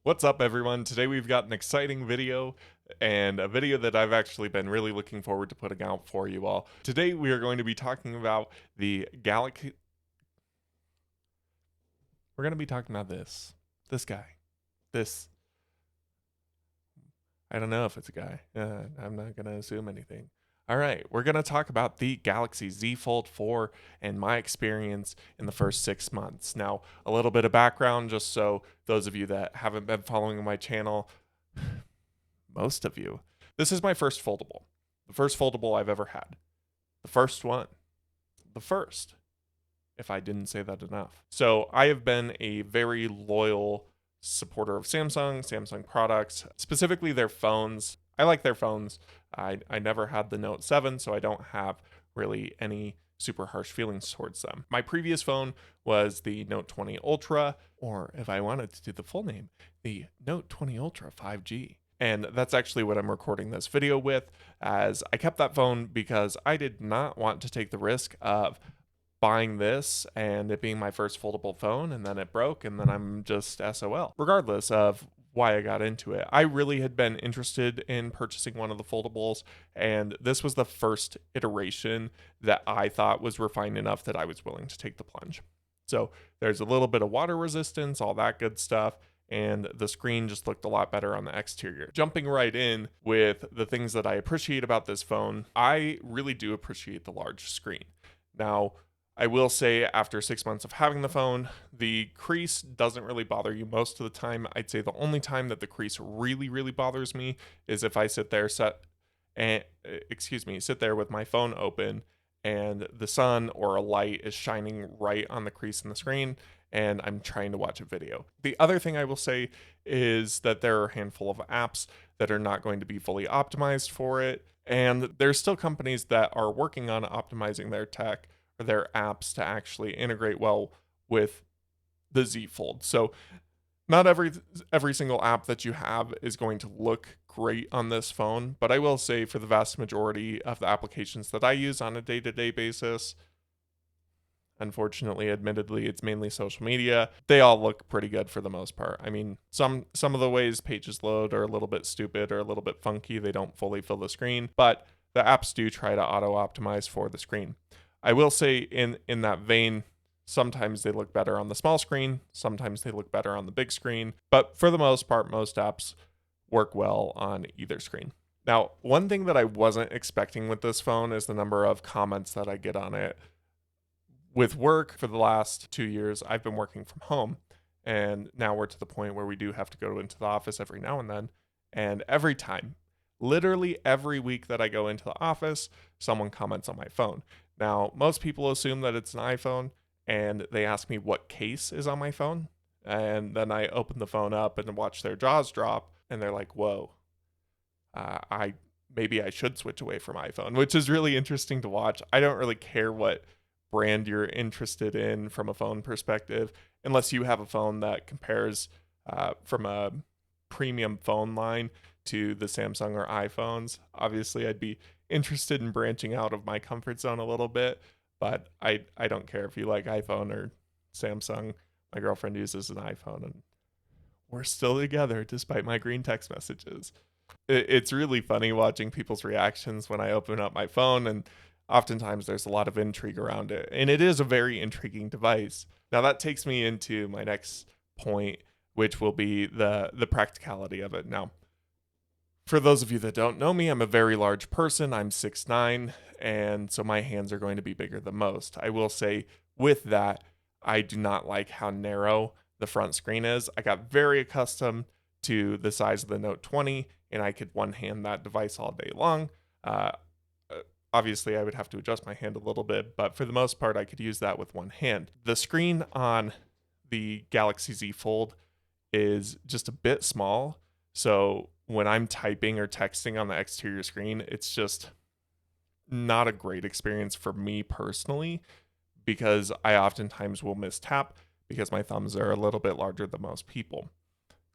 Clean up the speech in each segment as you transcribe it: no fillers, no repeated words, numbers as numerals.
What's up, everyone? Today we've got an exciting video and a video that I've actually been really looking forward to putting out for you all. Today we are going to be talking about the Galaxy. We're going to be talking about this guy. This. I don't know if it's a guy. I'm not going to assume anything. All right, we're going to talk about the Galaxy Z Fold4 and my experience in the first 6 months. Now, a little bit of background just so those of you that haven't been following my channel, most of you, this is my first foldable. The first foldable I've ever had. The first one. The first, if I didn't say that enough. So I have been a very loyal supporter of Samsung products, specifically their phones. I like their phones. I never had the Note 7, so I don't have really any super harsh feelings towards them. My previous phone was the Note 20 Ultra, or if I wanted to do the full name, the Note 20 Ultra 5G. And that's actually what I'm recording this video with, as I kept that phone because I did not want to take the risk of buying this and it being my first foldable phone and then it broke and then I'm just SOL. Regardless of why I got into it, I really had been interested in purchasing one of the foldables, and this was the first iteration that I thought was refined enough that I was willing to take the plunge. So there's a little bit of water resistance, all that good stuff, and the screen just looked a lot better on the exterior. Jumping right in with the things that I appreciate about this phone, I really do appreciate the large screen. Now, I will say after 6 months of having the phone, the crease doesn't really bother you most of the time. I'd say the only time that the crease really bothers me is if I sit there sit there with my phone open and the sun or a light is shining right on the crease in the screen and I'm trying to watch a video. The other thing I will say is that there are a handful of apps that are not going to be fully optimized for it, and there's still companies that are working on optimizing their tech or their apps to actually integrate well with the Z Fold. So not every single app that you have is going to look great on this phone, but I will say for the vast majority of the applications that I use on a day-to-day basis, unfortunately, admittedly, it's mainly social media, they all look pretty good for the most part. I mean, some of the ways pages load are a little bit stupid or a little bit funky. They don't fully fill the screen, but the apps do try to auto-optimize for the screen. I will say in that vein, sometimes they look better on the small screen, sometimes they look better on the big screen, but for the most part, most apps work well on either screen. Now, one thing that I wasn't expecting with this phone is the number of comments that I get on it. With work for the last 2 years, I've been working from home, and now we're to the point where we do have to go into the office every now and then, and every time, literally every week that I go into the office, someone comments on my phone. Now, most people assume that it's an iPhone, and they ask me what case is on my phone, and then I open the phone up and watch their jaws drop, and they're like, whoa, maybe I should switch away from iPhone, which is really interesting to watch. I don't really care what brand you're interested in from a phone perspective, unless you have a phone that compares from a premium phone line to the Samsung or iPhones. Obviously, I'd be interested in branching out of my comfort zone a little bit, but I don't care if you like iPhone or Samsung. My girlfriend uses an iPhone, and we're still together despite my green text messages. It's really funny watching people's reactions when I open up my phone, and oftentimes there's a lot of intrigue around it, and it is a very intriguing device. Now that takes me into my next point, which will be the practicality of it. Now, for those of you that don't know me, I'm a very large person. I'm 6'9", and so my hands are going to be bigger than most. I will say with that, I do not like how narrow the front screen is. I got very accustomed to the size of the Note 20, and I could one-hand that device all day long. Obviously, I would have to adjust my hand a little bit, but for the most part, I could use that with one hand. The screen on the Galaxy Z Fold is just a bit small, so when I'm typing or texting on the exterior screen, it's just not a great experience for me personally, because I oftentimes will mistap because my thumbs are a little bit larger than most people.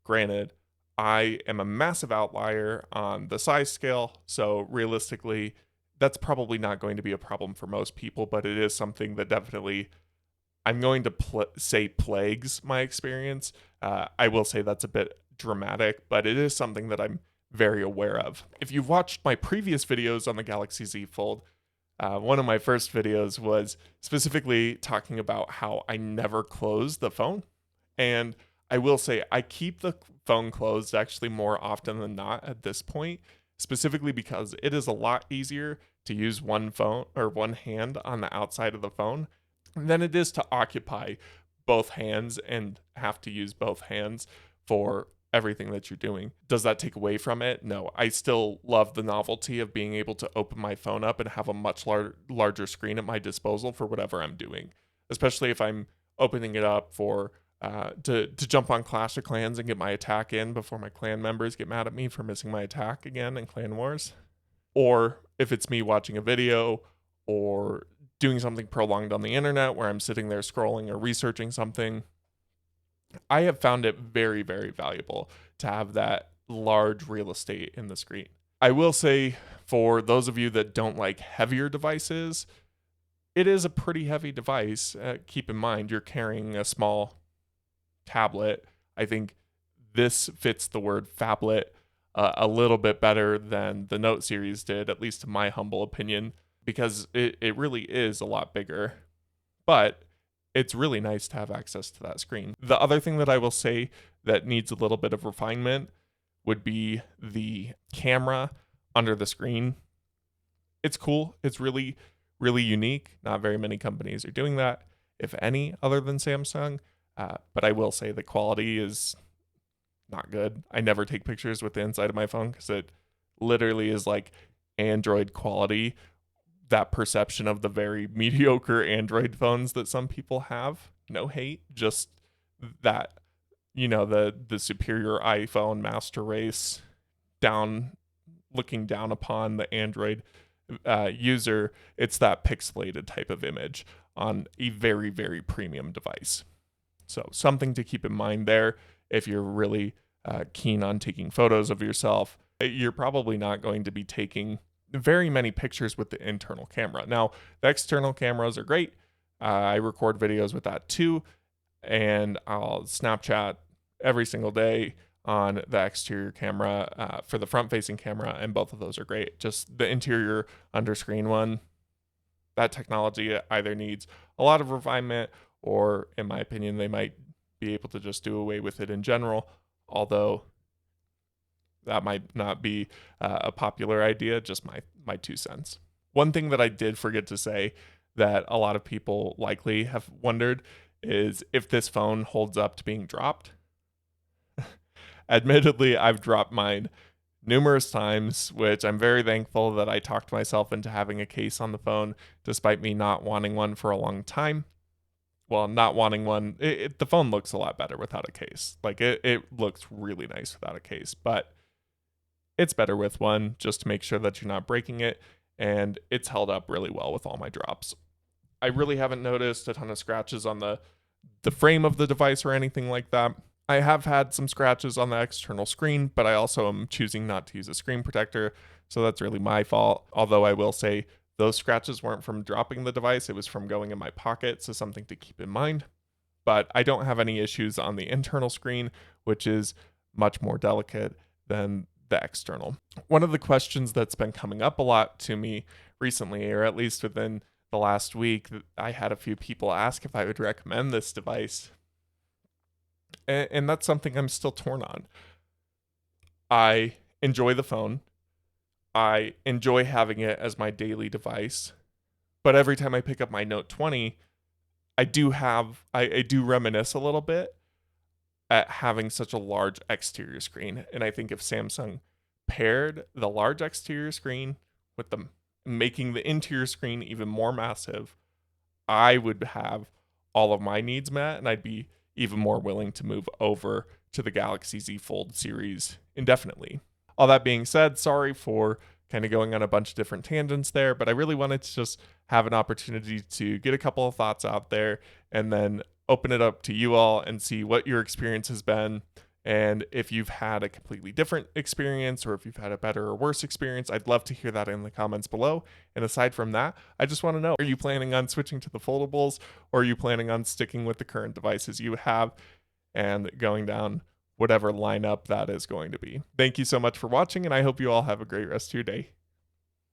Granted, I am a massive outlier on the size scale, so realistically, that's probably not going to be a problem for most people, but it is something that definitely I'm going to say plagues my experience. I will say that's a bit dramatic, but it is something that I'm very aware of. If you've watched my previous videos on the Galaxy Z Fold, one of my first videos was specifically talking about how I never close the phone. And I will say I keep the phone closed actually more often than not at this point, specifically because it is a lot easier to use one phone or one hand on the outside of the phone than it is to occupy both hands and have to use both hands for everything that you're doing. Does that take away from it? No. I still love the novelty of being able to open my phone up and have a much larger screen at my disposal for whatever I'm doing, especially if I'm opening it up for to jump on Clash of Clans and get my attack in before my clan members get mad at me for missing my attack again in Clan Wars. Or if it's me watching a video or doing something prolonged on the internet where I'm sitting there scrolling or researching something, I have found it very, very valuable to have that large real estate in the screen. I will say, for those of you that don't like heavier devices, it is a pretty heavy device. Keep in mind, you're carrying a small tablet. I think this fits the word phablet a little bit better than the Note series did, at least in my humble opinion, because it really is a lot bigger. But it's really nice to have access to that screen. The other thing that I will say that needs a little bit of refinement would be the camera under the screen. It's cool. It's really, really unique. Not very many companies are doing that, if any, other than Samsung. But I will say the quality is not good. I never take pictures with the inside of my phone because it literally is like Android quality, that perception of the very mediocre Android phones that some people have. No hate, just that, the superior iPhone master race looking down upon the Android user. It's that pixelated type of image on a very, very premium device. So something to keep in mind there. If you're really keen on taking photos of yourself, you're probably not going to be taking very many pictures with the internal camera. Now, the external cameras are great. I record videos with that too, and I'll Snapchat every single day on the exterior camera for the front-facing camera, and both of those are great. Just the interior under-screen one, that technology either needs a lot of refinement, or in my opinion, they might be able to just do away with it in general, although that might not be a popular idea, just my 2 cents. One thing that I did forget to say that a lot of people likely have wondered is if this phone holds up to being dropped. Admittedly, I've dropped mine numerous times, which I'm very thankful that I talked myself into having a case on the phone, despite me not wanting one for a long time. Well, not wanting one, the phone looks a lot better without a case. Like, it looks really nice without a case, but it's better with one, just to make sure that you're not breaking it, and it's held up really well with all my drops. I really haven't noticed a ton of scratches on the frame of the device or anything like that. I have had some scratches on the external screen, but I also am choosing not to use a screen protector, so that's really my fault. Although I will say those scratches weren't from dropping the device, it was from going in my pocket, so something to keep in mind. But I don't have any issues on the internal screen, which is much more delicate than the external. One of the questions that's been coming up a lot to me recently, or at least within the last week, I had a few people ask if I would recommend this device. And that's something I'm still torn on. I enjoy the phone. I enjoy having it as my daily device. But every time I pick up my Note 20, I do reminisce a little bit at having such a large exterior screen. And I think if Samsung paired the large exterior screen with them making the interior screen even more massive, I would have all of my needs met, and I'd be even more willing to move over to the Galaxy Z Fold series indefinitely. All that being said, sorry for kind of going on a bunch of different tangents there, but I really wanted to just have an opportunity to get a couple of thoughts out there and then open it up to you all and see what your experience has been And if you've had a completely different experience or if you've had a better or worse experience, I'd love to hear that in the comments below. And aside from that, I just want to know, are you planning on switching to the foldables, or are you planning on sticking with the current devices you have and going down whatever lineup that is going to be? Thank you so much for watching, and I hope you all have a great rest of your day.